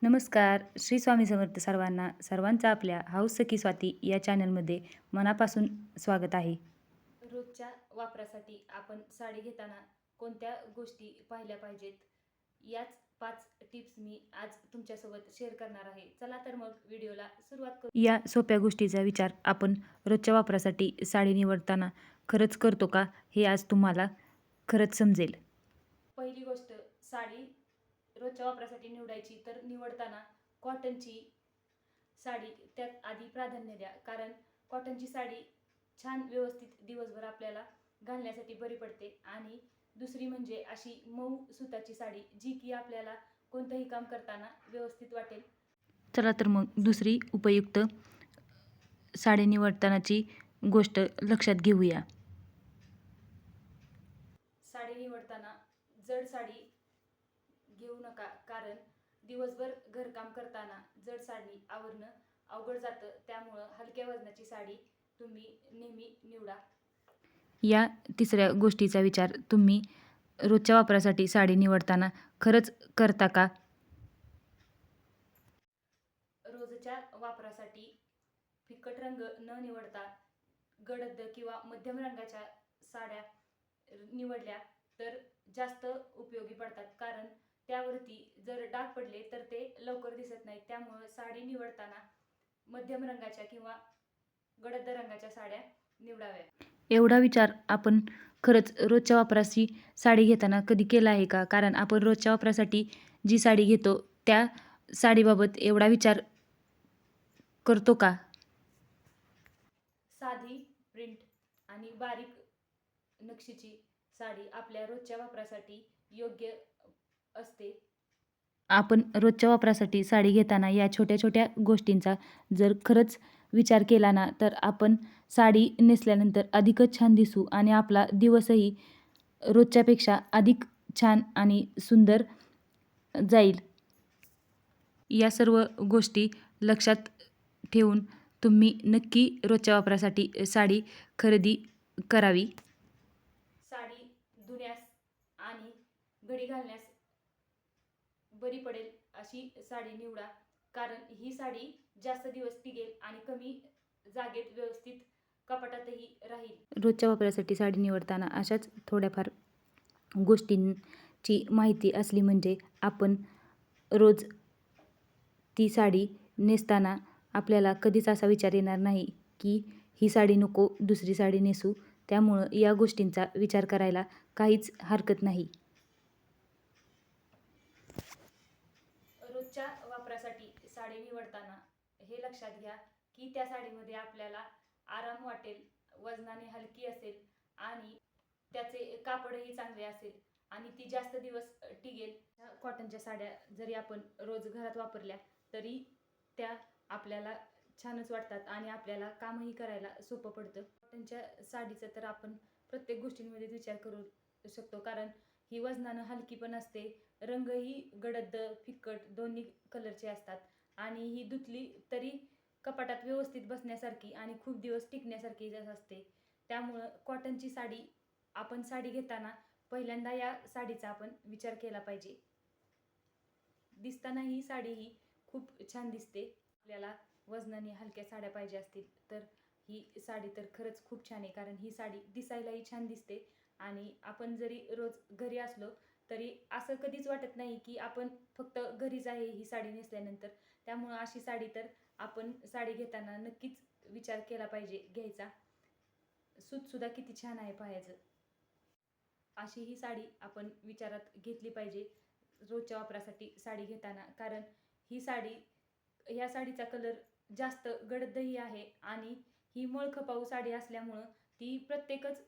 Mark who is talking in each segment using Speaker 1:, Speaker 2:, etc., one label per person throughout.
Speaker 1: नमस्कार. श्री स्वामी समर्थ सर्वांना. सर्वांचं आपल्या हाऊस सखी स्वाती या चॅनलमध्ये मनापासून स्वागत आहे. रोजच्या वापरासाठी आपण साडी घेताना कोणत्या गोष्टी पाहिल्या पाहिजेत, याच 5 टिप्स मी आज तुमच्यासोबत शेअर करणार आहे. चला तर मग व्हिडिओला सुरुवात करू. या सोप्या गोष्टीचा विचार आपण रोजच्या वापरासाठी साडी निवडताना खरंच करतो का, हे आज तुम्हाला खरंच समजेल. पहिली गोष्ट, साडी रोजच्या वापरासाठी निवडायची तर निवडताना कॉटनची साडी त्यात आधी प्राधान्य द्या, कारण कॉटनची साडी छान व्यवस्थित दिवसभर आपल्याला घालण्यासाठी बरी पडते. आणि दुसरी म्हणजे अशी मऊ सुताची साडी, जी की आपल्याला कोणतंही काम करताना व्यवस्थित वाटेल. चला तर मग दुसरी उपयुक्त साडी निवडतानाची गोष्ट लक्षात घेऊया. साडी निवडताना जड साडी घेऊ नका, कारण दिवसभर घरकाम करताना जड साडी आवरणं अवघड जातं. त्यामुळं हलक्या वजनाची साडी तुम्ही नेहमी निवडा. या तिसऱ्या गोष्टीचा विचार तुम्ही रोजच्या वापरासाठी साडी निवडताना खरंच करता का? रोजच्या वापरासाठी फिकट रंग न निवडता गडद किंवा मध्यम रंगाच्या साड्या निवडल्या तर जास्त उपयोगी पडतात, कारण त्यावरती जर डाग पडले तर ते लवकर दिसत नाहीत. त्यामुळे साडी निवडताना मध्यम रंगाच्या किंवा गडद रंगाच्या साड्या निवडाव्या. एवढा विचार आपण खरंच रोजच्या वापराची साडी घेताना कधी केला आहे का? कारण आपण रोजच्या वापरासाठी जी साडी घेतो त्या साडीबाबत एवढा विचार करतो का? साधी प्रिंट आणि बारीक नक्षीची साडी आपल्या रोजच्या वापरासाठी योग्य असते. आपण रोजच्या वापरासाठी साडी घेताना या छोट्या छोट्या गोष्टींचा जर खरंच विचार केला ना, तर आपण साडी नेसल्यानंतर अधिकच छान दिसू आणि आपला दिवसही रोजच्यापेक्षा अधिक छान आणि सुंदर जाईल. या सर्व गोष्टी लक्षात ठेवून तुम्ही नक्की रोजच्या वापरासाठी साडी खरेदी करावी. साडी धुण्यास आणि घडी घालण्यास बरी पडेल अशी साडी निवडा, कारण ही साडी जास्त दिवस टिकेल आणि कमी जागेत व्यवस्थित कपाटातही राहील. रोजच्या वापरासाठी साडी निवडताना अशाच थोड्याफार गोष्टींची माहिती असली म्हणजे आपण रोज ती साडी नेसताना आपल्याला कधीच असा विचार येणार नाही की ही साडी नको, दुसरी साडी नेसू. त्यामुळं या गोष्टींचा विचार करायला काहीच हरकत नाही. रोजच्या वापरासाठी साडी निवडताना हे लक्षात घ्या की त्या साडीमध्ये आपल्याला आराम वाटेल, वजनाने हलकी असेल आणि त्याचे कापडही चांगले असेल आणि ती जास्त दिवस टिकेल. कॉटनच्या साड्या जरी आपण रोज घरात वापरल्या तरी त्या आपल्याला छानच वाटतात आणि आपल्याला कामही करायला सोपं पडतं. कॉटनच्या साडीचं तर आपण प्रत्येक गोष्टींमध्ये विचार करू शकतो, कारण ही वजनानं हलकी पण असते, रंगही गडद फिक्कट दोन्ही कलरचे असतात आणि ही धुतली तरी कपाटात व्यवस्थित बसण्यासारखी आणि खूप दिवस टिकण्यासारखी असते. त्यामुळं कॉटनची साडी आपण साडी घेताना पहिल्यांदा या साडीचा आपण विचार केला पाहिजे. दिसताना ही साडी ही खूप छान दिसते. आपल्याला वजनाने हलक्या साड्या पाहिजे असतील तर ही साडी तर खरंच खूप छान आहे, कारण ही साडी दिसायलाही छान दिसते आणि आपण जरी रोज घरी असलो तरी असं कधीच वाटत नाही की आपण फक्त घरीच आहे ही साडी नेसल्यानंतर. त्यामुळं अशी साडी तर आपण साडी घेताना नक्कीच विचार केला पाहिजे घ्यायचा. सूतसुद्धा किती छान आहे पाहायचं. अशी ही साडी आपण विचारात घेतली पाहिजे रोजच्या वापरासाठी साडी घेताना, कारण ही साडी, ह्या साडीचा कलर जास्त गडदही आहे आणि ही मळखपाऊ साडी असल्यामुळं ती प्रत्येकच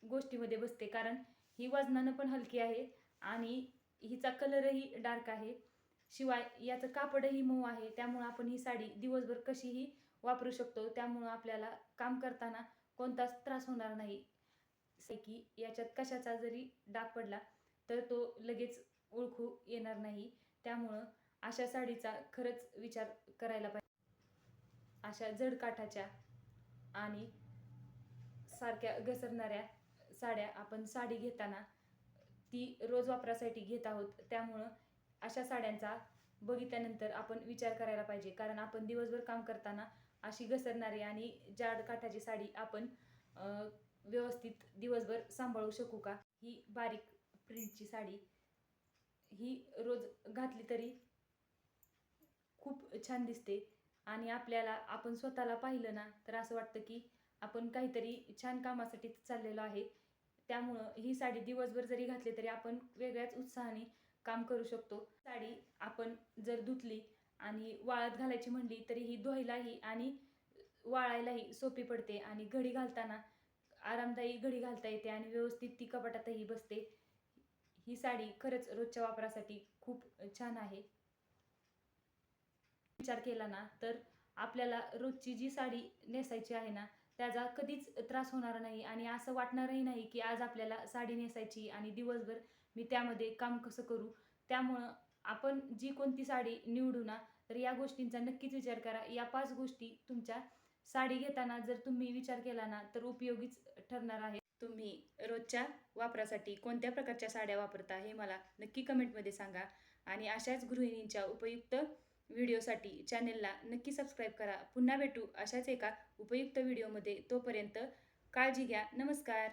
Speaker 1: गोष्टीमध्ये बसते, कारण ही वजनानं पण हलकी आहे आणि हिचा कलरही डार्क आहे. शिवाय याचं कापडही मऊ आहे. त्यामुळं आपण ही साडी दिवसभर कशीही वापरू शकतो. त्यामुळं आपल्याला काम करताना कोणताच त्रास होणार नाही. की याच्यात कशाचा जरी डाग पडला तर तो लगेच ओळखू येणार नाही. त्यामुळं अशा साडीचा खरंच विचार करायला पाहिजे. अशा जड काठाच्या आणि सारख्या घसरणाऱ्या साड्या आपण साडी घेताना ती रोज वापरासाठी घेत आहोत, त्यामुळं अशा साड्यांचा बघितल्यानंतर आपण विचार करायला पाहिजे, कारण आपण दिवसभर काम करताना अशी घसरणारी आणि जाड काठाची साडी आपण व्यवस्थित दिवसभर सांभाळू शकू का? ही बारीक प्रिंटची साडी ही रोज घातली तरी खूप छान दिसते आणि आपल्याला आपण स्वतःला पाहिलं ना तर असं वाटतं की आपण काहीतरी छान कामासाठी चाललेलो आहे. त्यामुळं ही साडी दिवसभर जरी घातली तरी आपण वेगळ्याच उत्साहाने काम करू शकतो. साडी आपण जर धुतली आणि वाळत घालायची म्हणली तरी ही धुवायलाही आणि वाळायलाही सोपी पडते आणि घडी घालताना आरामदायी घडी घालता येते आणि व्यवस्थित ती कपाटातही बसते. ही साडी खरंच रोजच्या वापरासाठी खूप छान आहे. विचार केला ना तर आपल्याला रोजची जी साडी नेसायची आहे ना त्याचा कधीच त्रास होणार नाही आणि असं वाटणारही नाही की आज आपल्याला साडी नेसायची आणि दिवसभर मी त्यामध्ये काम कसं करू. त्यामुळं आपण जी कोणती साडी निवडू ना तर या गोष्टींचा नक्कीच विचार करा. या 5 गोष्टी तुमच्या साडी घेताना जर तुम्ही विचार केला ना तर उपयोगीच ठरणार आहे. तुम्ही रोजच्या वापरासाठी कोणत्या प्रकारच्या साड्या वापरता हे मला नक्की कमेंटमध्ये सांगा आणि अशाच गृहिणींच्या उपयुक्त व्हिडिओसाठी चॅनेलला नक्की सबस्क्राईब करा. पुन्हा भेटू अशाच एका उपयुक्त व्हिडिओमध्ये. तोपर्यंत काळजी घ्या. नमस्कार.